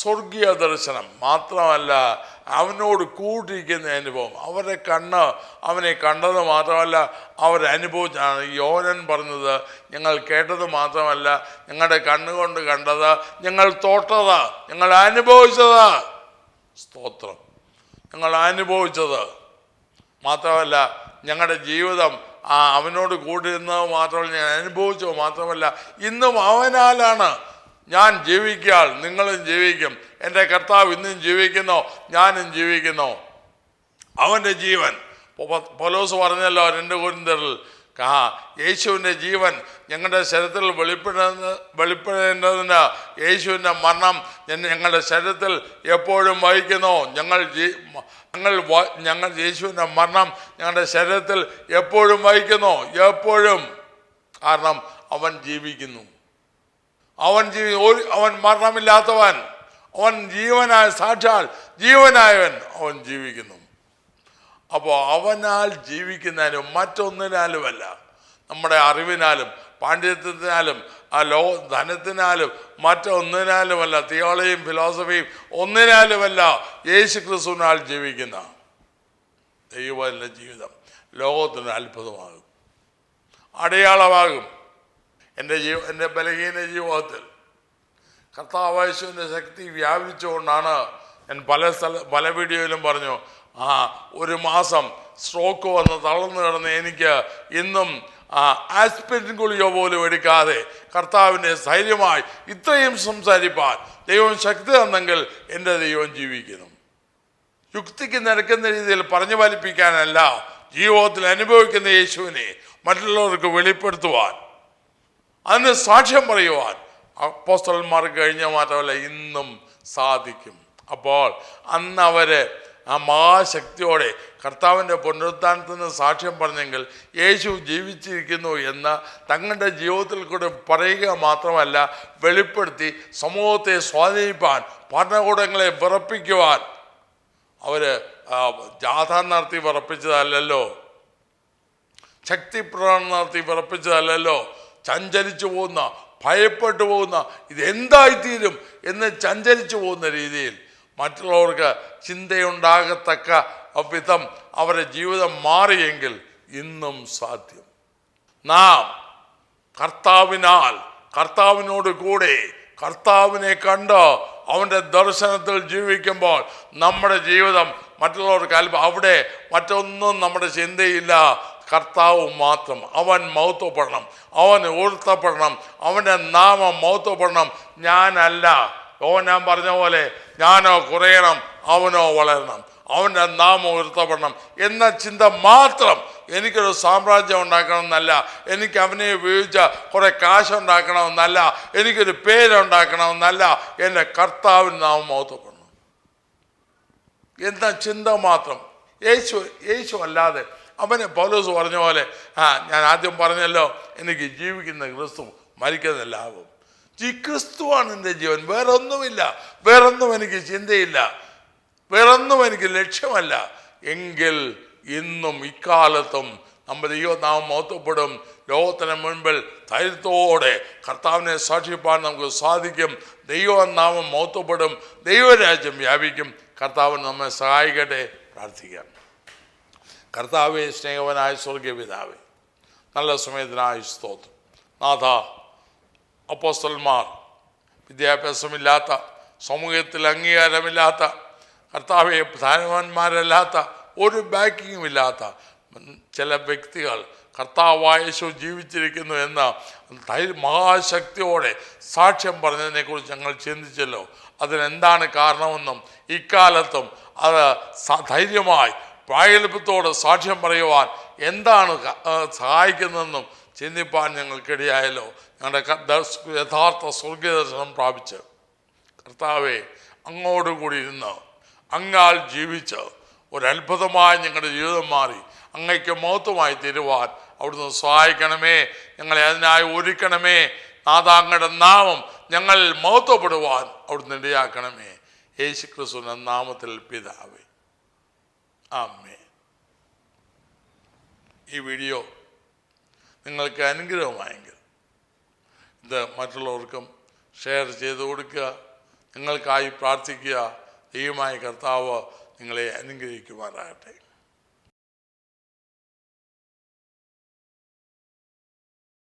സ്വർഗീയ ദർശനം മാത്രമല്ല, അവനോട് കൂട്ടിരിക്കുന്ന അനുഭവം, അവരെ അവനെ കണ്ടത് മാത്രമല്ല അവരനുഭവിച്ചാണ്. യോഹന്നാൻ പറഞ്ഞത്, ഞങ്ങൾ കേട്ടത് മാത്രമല്ല, ഞങ്ങളുടെ കണ്ണുകൊണ്ട് കണ്ടത്, ഞങ്ങൾ തൊട്ടത്, ഞങ്ങൾ അനുഭവിച്ചത്. സ്തോത്രം. ഞങ്ങൾ അനുഭവിച്ചത് മാത്രമല്ല, ഞങ്ങളുടെ ജീവിതം അവനോട് കൂടിയിരുന്നത് മാത്രമല്ല, ഞാൻ അനുഭവിച്ചത് മാത്രമല്ല, ഇന്നും അവനാലാണ് ഞാൻ ജീവിക്കാൻ, നിങ്ങളും ജീവിക്കും. എൻ്റെ കർത്താവ് ഇന്നും ജീവിക്കുന്നു, ഞാനും ജീവിക്കുന്നു. അവൻ്റെ ജീവൻ, പൗലോസ് പറഞ്ഞല്ലോ 2 കൊരിന്ത്യരിൽ, യേശുവിൻ്റെ ജീവൻ ഞങ്ങളുടെ ശരീരത്തിൽ വെളിപ്പെടേണ്ടതിന് യേശുവിൻ്റെ മരണം ഞങ്ങളുടെ ശരീരത്തിൽ എപ്പോഴും വഹിക്കുന്നു. ഞങ്ങൾ യേശുവിൻ്റെ മരണം ഞങ്ങളുടെ ശരീരത്തിൽ എപ്പോഴും വഹിക്കുന്നു, എപ്പോഴും. കാരണം അവൻ ജീവിക്കുന്നു. അവൻ മരണമില്ലാത്തവൻ, അവൻ ജീവനായ, സാക്ഷാൽ ജീവനായവൻ, അവൻ ജീവിക്കുന്നു. അപ്പോൾ അവനാൽ ജീവിക്കുന്നതിനും മറ്റൊന്നിനാലുമല്ല, നമ്മുടെ അറിവിനാലും പാണ്ഡിത്യത്തിനാലും ധനത്തിനാലും മറ്റൊന്നിനാലുമല്ല, തിയോളജിയും ഫിലോസഫിയും ഒന്നിനാലുമല്ല, യേശു ക്രിസ്തുവിനാൽ ജീവിക്കുന്ന ദൈവത്തിൻ്റെ ജീവിതം ലോകത്തിന് അത്ഭുതമാകും, അടയാളമാകും. എൻ്റെ ബലഹീന ജീവിതത്തിൽ കർത്താവേശുവിൻ്റെ ശക്തി വ്യാപിച്ചുകൊണ്ടാണ് ഞാൻ പല വീഡിയോയിലും പറഞ്ഞു, 1 മാസം സ്ട്രോക്ക് വന്ന് തളർന്നു കിടന്ന് എനിക്ക് ഇന്നും ആസ്പിരിൻ ഗുളിക പോലും എടുക്കാതെ കർത്താവിനെ ധൈര്യമായി ഇത്രയും സംസാരിപ്പാൻ ദൈവം ശക്തി തന്നെങ്കിൽ എൻ്റെ ദൈവം ജീവിക്കുന്നു. യുക്തിക്ക് നിരക്കുന്ന രീതിയിൽ പറഞ്ഞു ഫലിപ്പിക്കാനല്ല, ജീവിതത്തിൽ അനുഭവിക്കുന്ന യേശുവിനെ മറ്റുള്ളവർക്ക് വെളിപ്പെടുത്തുവാൻ, അതിന് സാക്ഷ്യം പറയുവാൻ അപ്പോസ്തലന്മാർക്ക് കഴിഞ്ഞ മാത്രമല്ല ഇന്നും സാധിക്കും. അപ്പോൾ അന്ന് അവർ മഹാശക്തിയോടെ കർത്താവിൻ്റെ പുനരുത്ഥാനത്തിന് സാക്ഷ്യം പറഞ്ഞെങ്കിൽ യേശു ജീവിച്ചിരിക്കുന്നു എന്ന് തങ്ങളുടെ ജീവിതത്തിൽ കൂടെ പറയുക മാത്രമല്ല, വെളിപ്പെടുത്തി സമൂഹത്തെ സ്വാധീനിപ്പാൻ, ഭരണകൂടങ്ങളെ വിറപ്പിക്കുവാൻ അവർ ജാഥ നടത്തി വിറപ്പിച്ചതല്ലല്ലോ, ശക്തി പ്രകടനം നടത്തി വിറപ്പിച്ചതല്ലല്ലോ, ചഞ്ചലിച്ചു പോകുന്ന, ഭയപ്പെട്ടു പോകുന്ന, ഇതെന്തായിത്തീരും എന്ന് ചഞ്ചലിച്ചു പോകുന്ന രീതിയിൽ മറ്റുള്ളവർക്ക് ചിന്തയുണ്ടാകത്തക്ക വിധം അവരുടെ ജീവിതം മാറിയെങ്കിൽ ഇന്നും സാധ്യം. നാം കർത്താവിനാൽ, കർത്താവിനോട് കൂടെ, കർത്താവിനെ കണ്ട് അവൻ്റെ ദർശനത്തിൽ ജീവിക്കുമ്പോൾ നമ്മുടെ ജീവിതം മറ്റുള്ളവർക്ക് അവിടെ മറ്റൊന്നും നമ്മുടെ ചിന്തയില്ല. കർത്താവ് മാത്രം. അവൻ മഹത്വപ്പെടണം, അവൻ ഉയർത്തപ്പെടണം, അവൻ്റെ നാമം മഹത്വപ്പെടണം. ഞാനല്ല. ഞാൻ പറഞ്ഞ പോലെ ഞാനോ കുറയണം, അവനോ വളരണം, അവൻ്റെ നാമം ഉയർത്തപ്പെടണം എന്ന ചിന്ത മാത്രം. എനിക്കൊരു സാമ്രാജ്യം ഉണ്ടാക്കണമെന്നല്ല, എനിക്ക് അവനെ ഉപയോഗിച്ച കുറേ കാശുണ്ടാക്കണമെന്നല്ല, എനിക്കൊരു പേരുണ്ടാക്കണമെന്നല്ല, എൻ്റെ കർത്താവിന് നാമം മഹത്വപ്പെടണം എന്ന ചിന്ത മാത്രം. യേശു അല്ലാതെ അവനെ പൗലോസ് പറഞ്ഞ പോലെ, ഞാൻ ആദ്യം പറഞ്ഞല്ലോ, എനിക്ക് ജീവിക്കുന്ന ക്രിസ്തു, മരിക്കുന്ന ലാഭം. ഈ ക്രിസ്തുവാണ് എൻ്റെ ജീവൻ, വേറൊന്നുമില്ല, വേറൊന്നും എനിക്ക് ചിന്തയില്ല, വേറൊന്നും എനിക്ക് ലക്ഷ്യമല്ല. എങ്കിൽ ഇന്നും ഇക്കാലത്തും നമ്മുടെ ദൈവനാമം മഹത്വപ്പെടും. ലോകത്തിന് മുൻപിൽ ധൈര്യത്തോടെ കർത്താവിനെ സാക്ഷിപ്പാൻ നമുക്ക് സാധിക്കും. ദൈവനാമം മഹത്വപ്പെടും, ദൈവരാജ്യം വ്യാപിക്കും. കർത്താവിന് നമ്മെ സഹായിക്കട്ടെ. പ്രാർത്ഥിക്കാം. കർത്താവേ, സ്നേഹവനായ സ്വർഗീയ പിതാവേ, നല്ല സമയത്തിനായി സ്തോത്രം. നാഥ, അപ്പോസ്തലന്മാർ, വിദ്യാഭ്യാസമില്ലാത്ത, സമൂഹത്തിൽ അംഗീകാരമില്ലാത്ത, കർത്താവെ ധനവാന്മാരല്ലാത്ത, ഒരു ബാക്കിങ്ങും ഇല്ലാത്ത ചില വ്യക്തികൾ കർത്താവായ യേശു ജീവിച്ചിരിക്കുന്നു എന്ന മഹാശക്തിയോടെ സാക്ഷ്യം പറഞ്ഞതിനെക്കുറിച്ച് ഞങ്ങൾ ചിന്തിച്ചല്ലോ. അതിനെന്താണ് കാരണമെന്നും ഇക്കാലത്തും അത് ധൈര്യമായി പ്രാഗൽഭ്യത്തോടെ സാക്ഷ്യം പറയുവാൻ എന്താണ് സഹായിക്കുന്നതെന്നും ചിന്തിപ്പാൻ ഞങ്ങൾക്കിടയായല്ലോ. ഞങ്ങളുടെ യഥാർത്ഥ സ്വർഗീയ ദർശനം പ്രാപിച്ച് കർത്താവെ അങ്ങോട്ടുകൂടി ഇരുന്ന് അങ്ങാൽ ജീവിച്ച് ഒരത്ഭുതമായി ഞങ്ങളുടെ ജീവിതം മാറി അങ്ങയ്ക്ക് മഹത്വമായി തീരുവാൻ അവിടുന്ന് സഹായിക്കണമേ. ഞങ്ങളെ അതിനായി ഒരുക്കണമേ. നാഥാങ്ങയുടെ നാമം ഞങ്ങൾ മഹത്വപ്പെടുവാൻ അവിടുന്ന് ഇടയാക്കണമേ. യേശു ക്രിസ്തുവിന്റെ നാമത്തിൽ പിതാവേ, ആമേൻ. ഈ വീഡിയോ നിങ്ങൾക്ക് അനുഗ്രഹമായെങ്കിൽ ഇത് മറ്റുള്ളവർക്കും ഷെയർ ചെയ്ത് കൊടുക്കുക. നിങ്ങൾക്കായി പ്രാർത്ഥിക്കുക. ദൈവമായ കർത്താവ് നിങ്ങളെ അനുഗ്രഹിക്കുമാറാകട്ടെ.